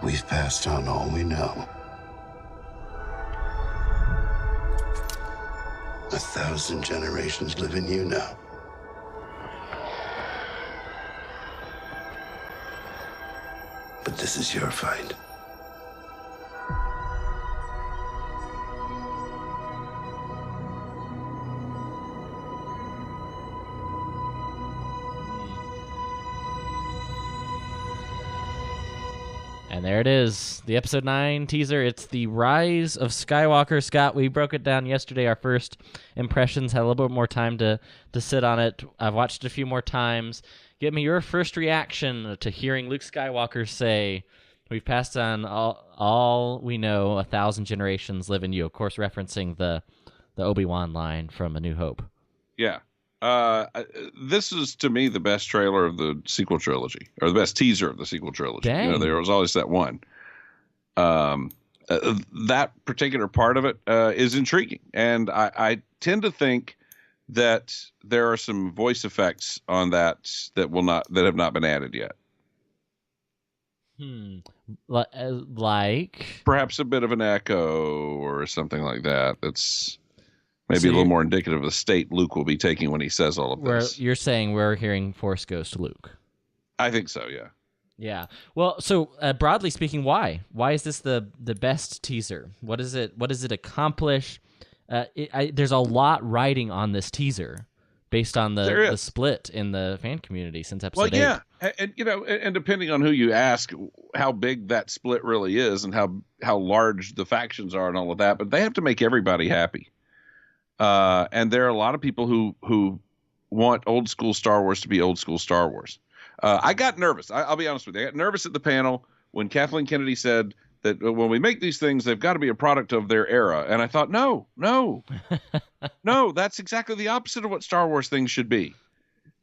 We've passed on all we know. 1,000 generations live in you now. But this is your fight. And there it is, the episode 9 teaser. It's the Rise of Skywalker. Scott, we broke it down yesterday. Our first impressions, had a little bit more time to sit on it. I've watched it a few more times. Give me your first reaction to hearing Luke Skywalker say, "We've passed on all we know, 1,000 generations live in you." Of course, referencing the Obi-Wan line from A New Hope. Yeah. This is, to me, the best trailer of the sequel trilogy, or the best teaser of the sequel trilogy. Dang. You know, there was always that one. That particular part of it is intriguing, and I tend to think that there are some voice effects on that have not been added yet. Like Perhaps a bit of an echo or something like that. That's maybe a little more indicative of the state Luke will be taking when he says all of this. You're saying we're hearing Force Ghost Luke. I think so, yeah. Yeah. Well, so broadly speaking, why? Why is this the best teaser? What does it accomplish? There's a lot riding on this teaser based on the split in the fan community since episode 8. Well, yeah. And depending on who you ask, how big that split really is and how large the factions are and all of that, but they have to make everybody happy. And there are a lot of people who want old school Star Wars to be old school Star Wars. I got nervous. I'll be honest with you. I got nervous at the panel when Kathleen Kennedy said that when we make these things, they've got to be a product of their era. And I thought, no, that's exactly the opposite of what Star Wars things should be.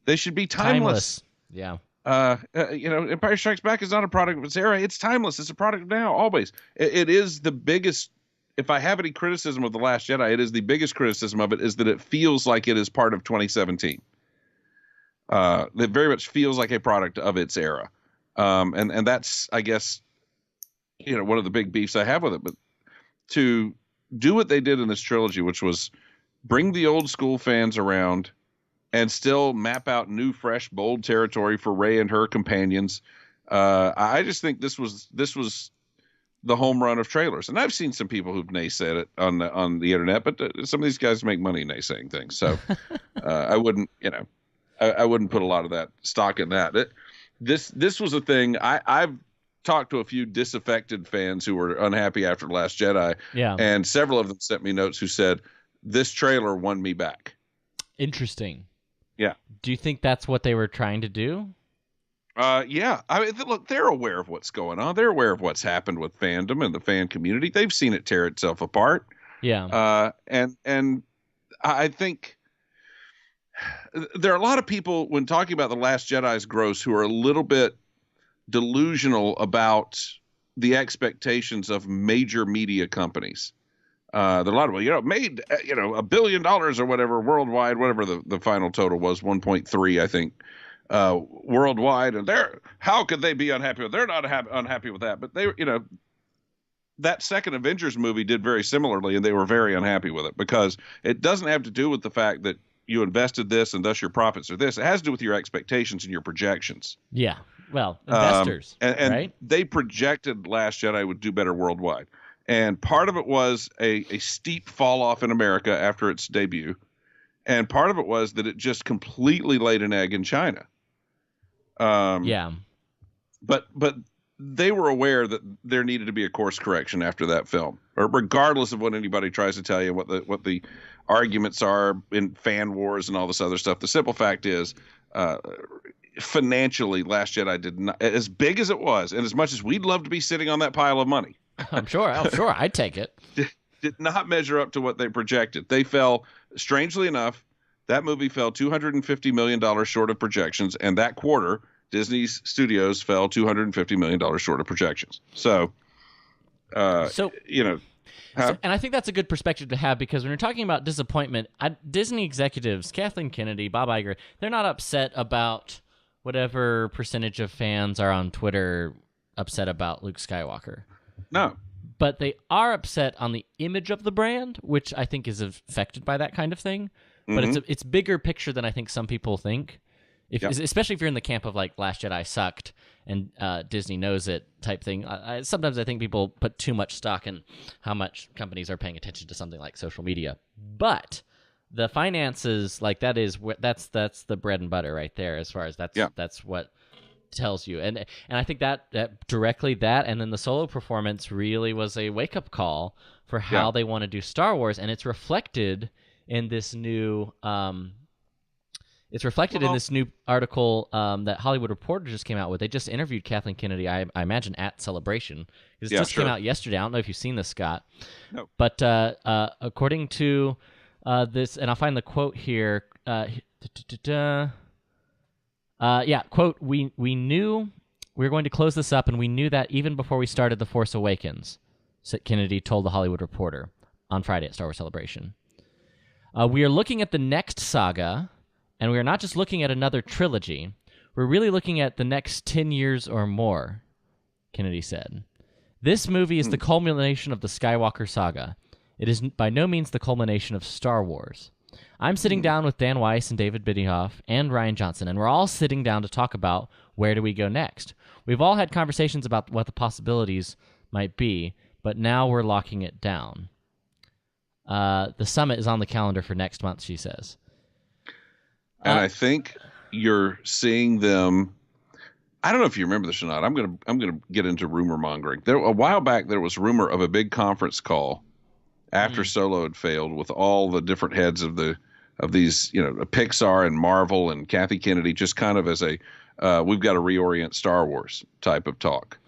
They should be timeless. Yeah. Empire Strikes Back is not a product of its era. It's timeless. It's a product of now, always. It is the biggest. If I have any criticism of The Last Jedi, it is the biggest criticism of it is that it feels like it is part of 2017. It very much feels like a product of its era. And that's, I guess, one of the big beefs I have with it. But to do what they did in this trilogy, which was bring the old school fans around and still map out new, fresh, bold territory for Rey and her companions. I just think this was the home run of trailers. And I've seen some people who've naysayed it on the internet, but some of these guys make money naysaying things. So I wouldn't put a lot of that stock in that. This was a thing. I've talked to a few disaffected fans who were unhappy after The Last Jedi. Yeah. And several of them sent me notes who said, this trailer won me back. Interesting. Yeah. Do you think that's what they were trying to do? Yeah. I mean, look, they're aware of what's going on. They're aware of what's happened with fandom and the fan community. They've seen it tear itself apart. Yeah. And I think there are a lot of people, when talking about The Last Jedi's gross, who are a little bit delusional about the expectations of major media companies. There are a lot of, made, $1 billion or whatever worldwide, whatever the final total was, 1.3, I think, worldwide. And how could they be unhappy with? They're not unhappy with that, but they, that second Avengers movie did very similarly, and they were very unhappy with it because it doesn't have to do with the fact that you invested this and thus your profits are this. It has to do with your expectations and your projections. Yeah. Well, investors, and right? They projected Last Jedi would do better worldwide. And part of it was a steep fall off in America after its debut. And part of it was that it just completely laid an egg in China. Yeah. But they were aware that there needed to be a course correction after that film, or regardless of what anybody tries to tell you, what the arguments are in fan wars and all this other stuff. The simple fact is, financially, Last Jedi did not, as big as it was, and as much as we'd love to be sitting on that pile of money. I'm sure. Oh, sure. I'd take it. Did not measure up to what they projected. They fell, strangely enough, that movie fell $250 million short of projections, and that quarter, Disney's studios fell $250 million short of projections. So, and I think that's a good perspective to have, because when you're talking about disappointment, Disney executives, Kathleen Kennedy, Bob Iger, they're not upset about whatever percentage of fans are on Twitter upset about Luke Skywalker. No. But they are upset on the image of the brand, which I think is affected by that kind of thing. But it's bigger picture than I think some people think. Especially if you're in the camp of like Last Jedi sucked and Disney knows it type thing. Sometimes I think people put too much stock in how much companies are paying attention to something like social media. But the finances, like that's the bread and butter right there. As far as that's what tells you, and I think that directly that, and then the solo performance really was a wake up call for how they want to do Star Wars, and it's reflected in this new. It's reflected in this new article that Hollywood Reporter just came out with. They just interviewed Kathleen Kennedy, I imagine, at Celebration. This just came out yesterday. I don't know if you've seen this, Scott. No. But according to this, and I'll find the quote here. Quote, we knew we were going to close this up, and we knew that even before we started The Force Awakens, Kennedy told The Hollywood Reporter on Friday at Star Wars Celebration. We are looking at the next saga, and we are not just looking at another trilogy. We're really looking at the next 10 years or more, Kennedy said. This movie is the culmination of the Skywalker saga. It is by no means the culmination of Star Wars. I'm sitting down with Dan Weiss and David Benioff and Rian Johnson, and we're all sitting down to talk about where do we go next. We've all had conversations about what the possibilities might be, but now we're locking it down. The summit is on the calendar for next month, she says. And I think you're seeing them. I don't know if you remember this or not. I'm gonna get into rumor mongering. A while back, there was rumor of a big conference call after Solo had failed, with all the different heads of these, Pixar and Marvel and Kathy Kennedy, just kind of as a we've got to reorient Star Wars type of talk.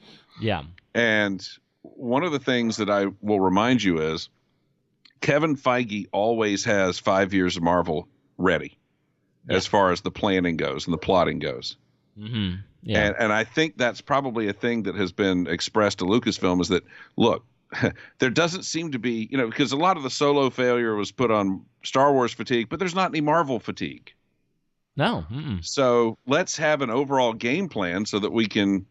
Yeah. And one of the things that I will remind you is Kevin Feige always has 5 years of Marvel ready. As far as the planning goes and the plotting goes. Mm-hmm. Yeah. And I think that's probably a thing that has been expressed to Lucasfilm is that, look, there doesn't seem to be, because a lot of the Solo failure was put on Star Wars fatigue, but there's not any Marvel fatigue. No. So let's have an overall game plan so that we can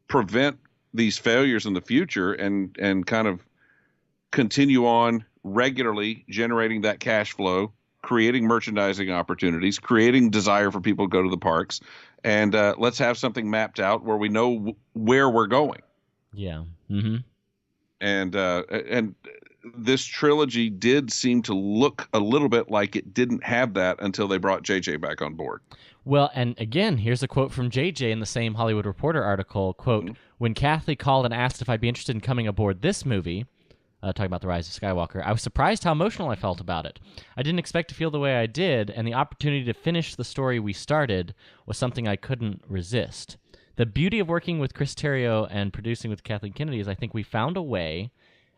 prevent these failures in the future and kind of continue on regularly generating that cash flow, creating merchandising opportunities, creating desire for people to go to the parks, and let's have something mapped out where we know where we're going. Yeah. Mm-hmm. And this trilogy did seem to look a little bit like it didn't have that until they brought JJ back on board. Well, and again, here's a quote from JJ in the same Hollywood Reporter article. Quote, when Kathy called and asked if I'd be interested in coming aboard this movie, talking about The Rise of Skywalker, I was surprised how emotional I felt about it. I didn't expect to feel the way I did, and the opportunity to finish the story we started was something I couldn't resist. The beauty of working with Chris Terrio and producing with Kathleen Kennedy is I think we found a way,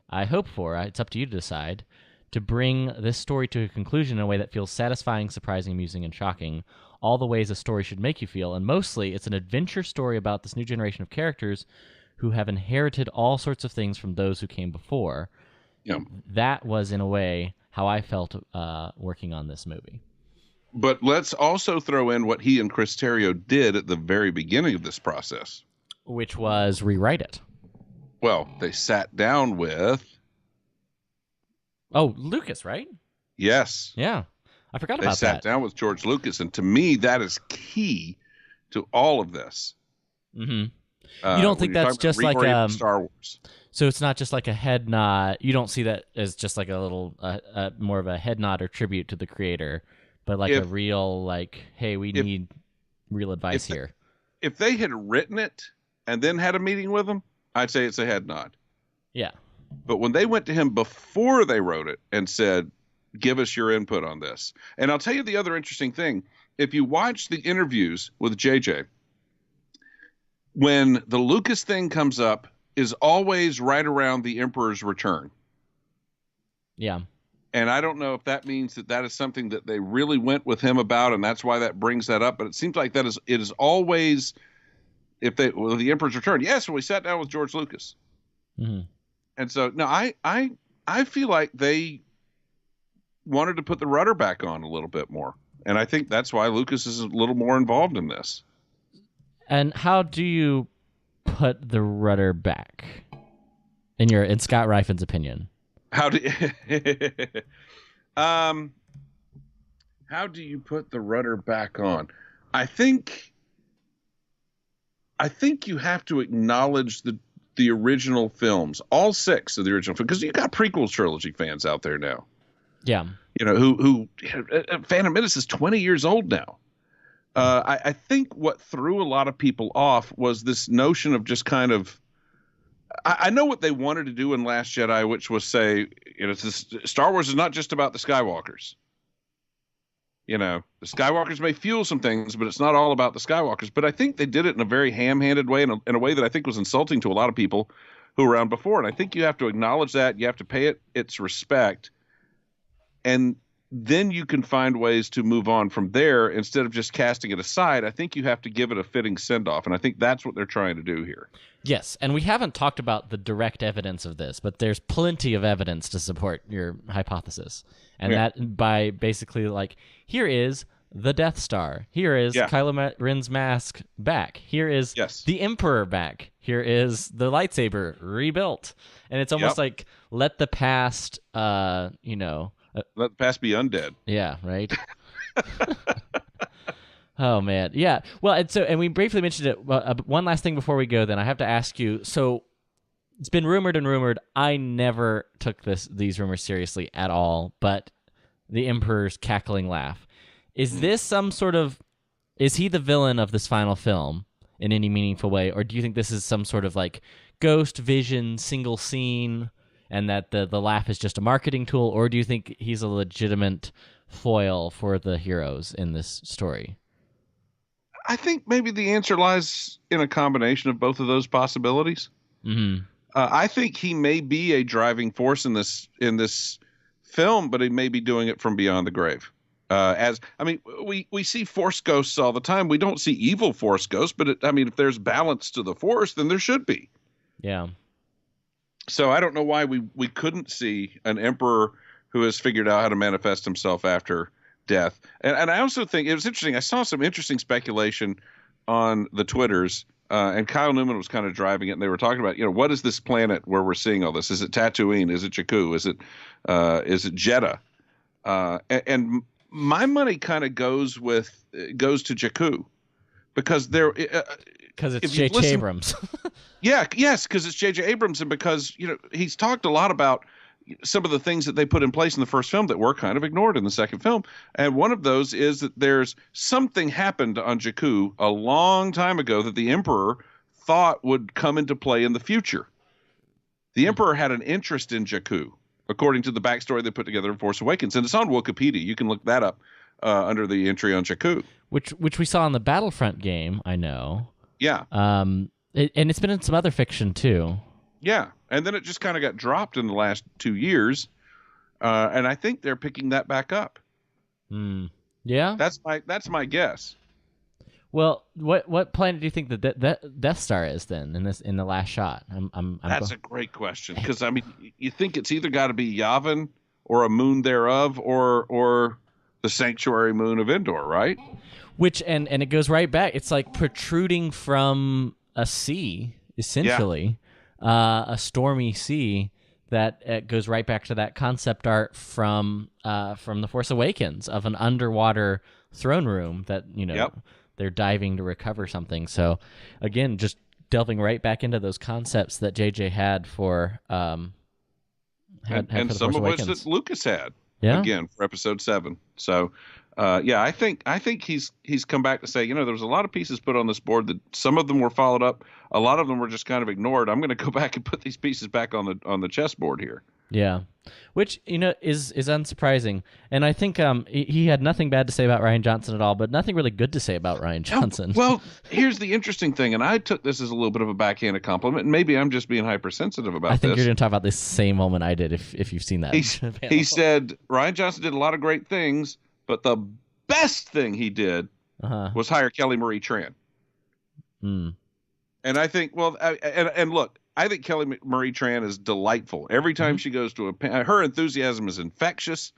I hope for, it's up to you to decide, to bring this story to a conclusion in a way that feels satisfying, surprising, amusing, and shocking, all the ways a story should make you feel. And mostly, it's an adventure story about this new generation of characters who have inherited all sorts of things from those who came before. Yeah. That was, in a way, how I felt working on this movie. But let's also throw in what he and Chris Terrio did at the very beginning of this process. Which was rewrite it. Well, they sat down with... Oh, Lucas, right? Yes. Yeah. I forgot about that. They sat down with George Lucas, and to me, that is key to all of this. Mm-hmm. You don't think that's just like Star Wars? So it's not just like a head nod. You don't see that as just like a little more of a head nod or tribute to the creator, but like a real like, hey, we need real advice here. If they had written it and then had a meeting with him, I'd say it's a head nod. Yeah. But when they went to him before they wrote it and said, give us your input on this. And I'll tell you the other interesting thing. If you watch the interviews with JJ, when the Lucas thing comes up is always right around the Emperor's Return. Yeah. And I don't know if that means that is something that they really went with him about, and that's why that brings that up. But it seems like it is always, the Emperor's Return. Yes, we sat down with George Lucas. Mm-hmm. And so, no, I feel like they wanted to put the rudder back on a little bit more. And I think that's why Lucas is a little more involved in this. And how do you put the rudder back? In Scott Ryfun's opinion. How do how do you put the rudder back on? I think you have to acknowledge the original films, all 6 of the original films, because you got prequel trilogy fans out there now. Yeah. Who Phantom Menace is 20 years old now. I think what threw a lot of people off was this notion of just kind of, I know what they wanted to do in Last Jedi, which was say, Star Wars is not just about the Skywalkers. The Skywalkers may fuel some things, but it's not all about the Skywalkers. But I think they did it in a very ham-handed way, in a way that I think was insulting to a lot of people who were around before. And I think you have to acknowledge that. You have to pay it its respect. And then you can find ways to move on from there instead of just casting it aside. I think you have to give it a fitting send-off. And I think that's what they're trying to do here. Yes, and we haven't talked about the direct evidence of this, but there's plenty of evidence to support your hypothesis. And that by basically here is the Death Star. Here is Kylo Ren's mask back. Here is the Emperor back. Here is the lightsaber rebuilt. And it's almost like let the past, let the past be undead. Yeah, right? Oh, man. Yeah. Well, and we briefly mentioned it. One last thing before we go, then I have to ask you. So it's been rumored and rumored. I never took these rumors seriously at all, but the Emperor's cackling laugh. Is this some sort of... Is he the villain of this final film in any meaningful way, or do you think this is some sort of ghost vision, single scene, and that the laugh is just a marketing tool, or do you think he's a legitimate foil for the heroes in this story? I think maybe the answer lies in a combination of both of those possibilities. Mm-hmm. I think he may be a driving force in this film, but he may be doing it from beyond the grave. We see Force ghosts all the time. We don't see evil Force ghosts, but if there's balance to the Force, then there should be. Yeah. So I don't know why we couldn't see an Emperor who has figured out how to manifest himself after death. And I also think it was interesting. I saw some interesting speculation on the Twitters, and Kyle Newman was kind of driving it, and they were talking about, what is this planet where we're seeing all this? Is it Tatooine? Is it Jakku? Is it Jeddah? And my money kind of goes to Jakku, because it's J.J. Abrams. Yes, because it's J.J. Abrams, and because he's talked a lot about some of the things that they put in place in the first film that were kind of ignored in the second film. And one of those is that there's something happened on Jakku a long time ago that the Emperor thought would come into play in the future. The Emperor had an interest in Jakku, according to the backstory they put together in Force Awakens. And it's on Wikipedia. You can look that up under the entry on Jakku. Which we saw in the Battlefront game, I know. Yeah. And it's been in some other fiction, too. Yeah, and then it just kind of got dropped in the last 2 years, and I think they're picking that back up. Yeah, that's my guess. Well, what planet do you think the Death Star is then in the last shot? That's a great question, because you think it's either got to be Yavin or a moon thereof, or the sanctuary moon of Endor, right? Which and it goes right back. It's like protruding from a sea, essentially. Yeah. A stormy sea that goes right back to that concept art from The Force Awakens of an underwater throne room that they're diving to recover something. So again, just delving right back into those concepts that JJ had for and for some of which Awakens. that Lucas had again for Episode 7. So I think he's come back to say, there was a lot of pieces put on this board that some of them were followed up, a lot of them were just kind of ignored. I'm going to go back and put these pieces back on the chessboard here. Yeah, which is unsurprising, and I think he had nothing bad to say about Rian Johnson at all, but nothing really good to say about Rian Johnson. Well, here's the interesting thing, and I took this as a little bit of a backhanded compliment, and maybe I'm just being hypersensitive about this. I think you're going to talk about this same moment I did if you've seen that. He said Rian Johnson did a lot of great things, but the best thing he did was hire Kelly Marie Tran. And I think, and look, I think Kelly Marie Tran is delightful. Every time she goes to her enthusiasm is infectious.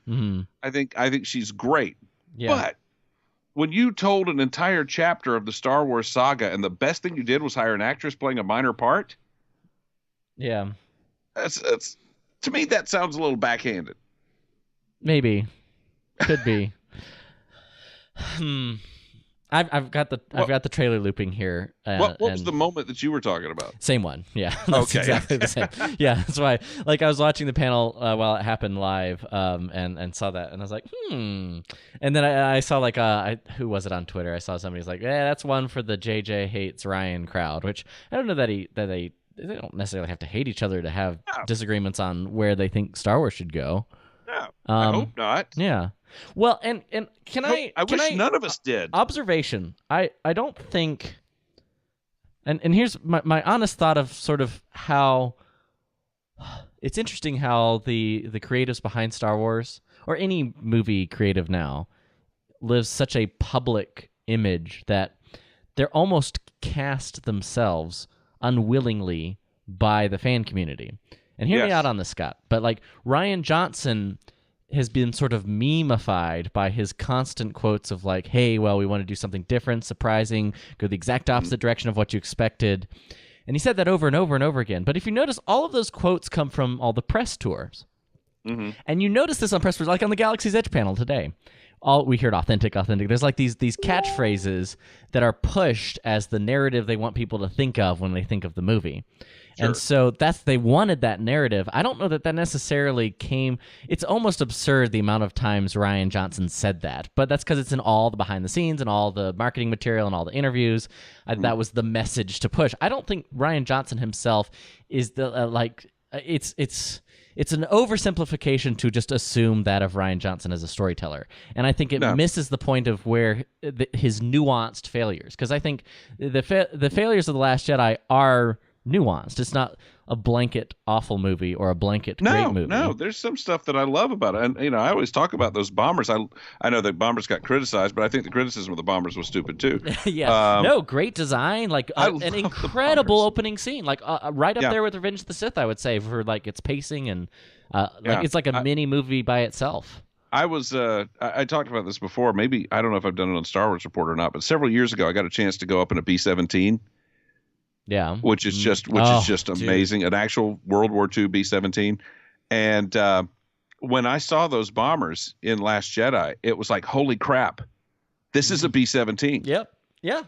I think she's great. Yeah. But when you told an entire chapter of the Star Wars saga, and the best thing you did was hire an actress playing a minor part, Yeah. that's to me that sounds a little backhanded. Maybe. Could be. I've got the trailer looping here. What was the moment that you were talking about? Same one. Yeah. That's Okay. exactly the same. Yeah, that's why. Like, I was watching the panel while it happened live, and saw that, and I was like, And then I saw like who was it on Twitter? I saw somebody's like, yeah, that's one for the JJ hates Ryan crowd, which I don't know that they don't necessarily have to hate each other to have disagreements on where they think Star Wars should go. No, I hope not. Yeah. Well, and I wish none of us did. Observation. I don't think, and here's my honest thought of sort of how it's interesting how the creatives behind Star Wars, or any movie creative now, lives such a public image that they're almost cast themselves unwillingly by the fan community. And hear me out on this, Scott, but like Rian Johnson has been sort of meme-ified by his constant quotes of like, hey, well, we want to do something different, surprising, go the exact opposite direction of what you expected. And he said that over and over and over again. But if you notice, all of those quotes come from all the press tours. Mm-hmm. And you notice this on press tours, like on the Galaxy's Edge panel today. We heard authentic. There's like these catchphrases that are pushed as the narrative they want people to think of when they think of the movie. Sure. And so they wanted that narrative. I don't know that necessarily came. It's almost absurd the amount of times Rian Johnson said that, but that's because it's in all the behind the scenes and all the marketing material and all the interviews. That was the message to push. I don't think Rian Johnson himself is the it's an oversimplification to just assume that of Rian Johnson as a storyteller. And I think it misses the point of where his nuanced failures. Because I think the failures of The Last Jedi are nuanced. It's not a blanket awful movie or a blanket great movie. No, there's some stuff that I love about it. And, I always talk about those bombers. I know that bombers got criticized, but I think the criticism of the bombers was stupid too. Yeah. Great design. Like an incredible opening scene. Like right up there with Revenge of the Sith, I would say, for like its pacing and it's like a mini movie by itself. I talked about this before. Maybe, I don't know if I've done it on Star Wars Report or not, but several years ago, I got a chance to go up in a B-17. Yeah, which is just amazing. Dude. An actual World War II B-17, and when I saw those bombers in Last Jedi, it was like, holy crap, this is a B-17. Yep, yeah.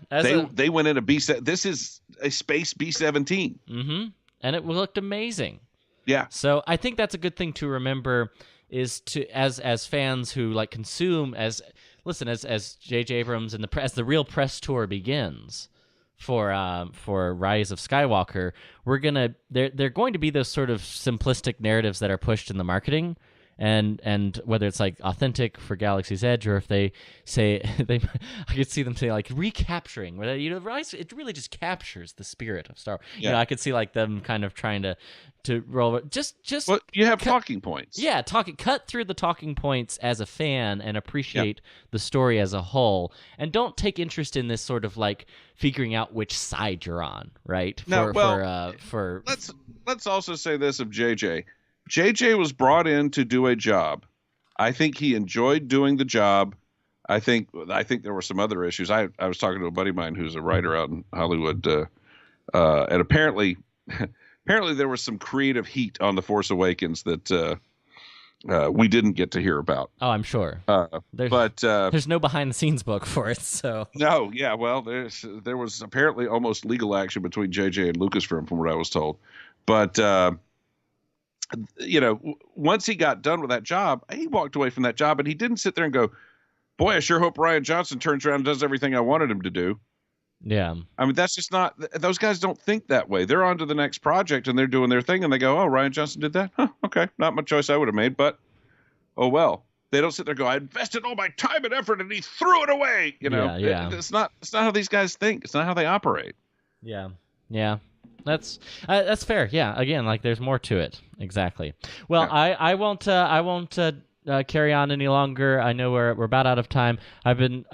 They went in a B-17. This is a space B-17. Mm-hmm. And it looked amazing. Yeah. So I think that's a good thing to remember, is to as fans who like consume as J.J. Abrams and as the real press tour begins for Rise of Skywalker, they're going to be those sort of simplistic narratives that are pushed in the marketing, and whether it's like authentic for Galaxy's Edge, or if they say I could see them say like recapturing, where Rise, it really just captures the spirit of Star Wars. Yeah. I could see like them kind of trying to roll just well, you have talking points. Yeah, cut through the talking points as a fan and appreciate the story as a whole, and don't take interest in this sort of like figuring out which side you're on, right? Let's also say this of JJ. JJ was brought in to do a job. I think he enjoyed doing the job. I think there were some other issues. I was talking to a buddy of mine who's a writer out in Hollywood, and apparently there was some creative heat on The Force Awakens that we didn't get to hear about. Oh, I'm sure. There's no behind the scenes book for it, so. No, yeah, well, there was apparently almost legal action between JJ and Lucasfilm, from what I was told. But once he got done with that job, he walked away from that job, and he didn't sit there and go, boy, I sure hope Rian Johnson turns around and does everything I wanted him to do. Yeah. I mean, that's just not, those guys don't think that way. They're on to the next project and they're doing their thing, and they go, oh, Rian Johnson did that? Huh, okay. Not my choice I would have made, but oh, well. They don't sit there and go, I invested all my time and effort and he threw it away. Yeah. It's not how these guys think. It's not how they operate. Yeah. Yeah. That's fair. Yeah. Again, like there's more to it. Exactly. Well, yeah. I won't carry on any longer. I know we're about out of time. I've been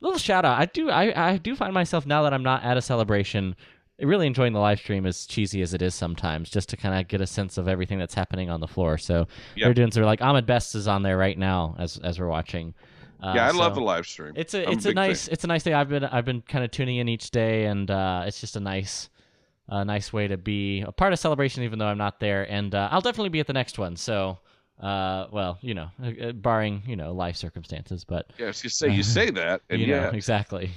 little shout out. I do find myself, now that I'm not at a celebration, really enjoying the live stream, as cheesy as it is sometimes, just to kind of get a sense of everything that's happening on the floor. So they're doing sort of like Ahmed Best is on there right now as we're watching. Yeah, I love so the live stream. It's I'm a big nice fan. it's a nice thing. I've been kind of tuning in each day, and it's just a nice way to be a part of celebration, even though I'm not there. And I'll definitely be at the next one. So, well, barring life circumstances, but Yes, you say that, and exactly.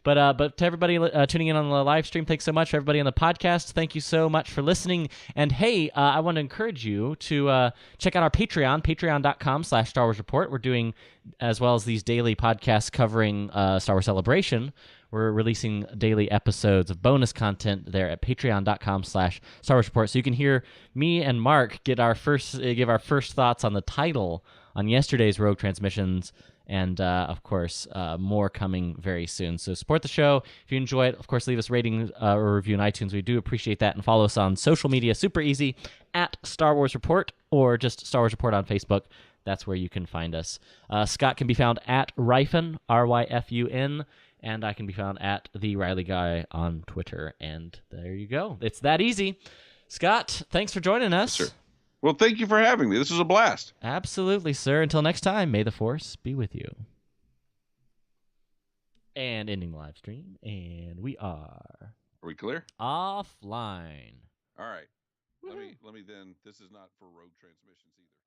But to everybody tuning in on the live stream, thanks so much. For everybody on the podcast, thank you so much for listening. And hey, I want to encourage you to check out our Patreon, patreon.com/Star Wars Report. We're doing, as well as these daily podcasts covering Star Wars Celebration, we're releasing daily episodes of bonus content there at patreon.com/Star Wars Report. So you can hear me and Mark give our first thoughts on the title on yesterday's Rogue Transmissions, and of course, more coming very soon. So support the show. If you enjoy it, of course, leave us a rating or review on iTunes. We do appreciate that. And follow us on social media. Super easy, at Star Wars Report, or just Star Wars Report on Facebook. That's where you can find us. Scott can be found at Ryfun, Ryfun, and I can be found at The Riley Guy on Twitter. And there you go. It's that easy. Scott, thanks for joining us. Sure. Well, thank you for having me. This was a blast. Absolutely, sir. Until next time, may the Force be with you. And ending the live stream. And we are... Are we clear? Offline. All right. Let me then, this is not for Rogue Transmissions either.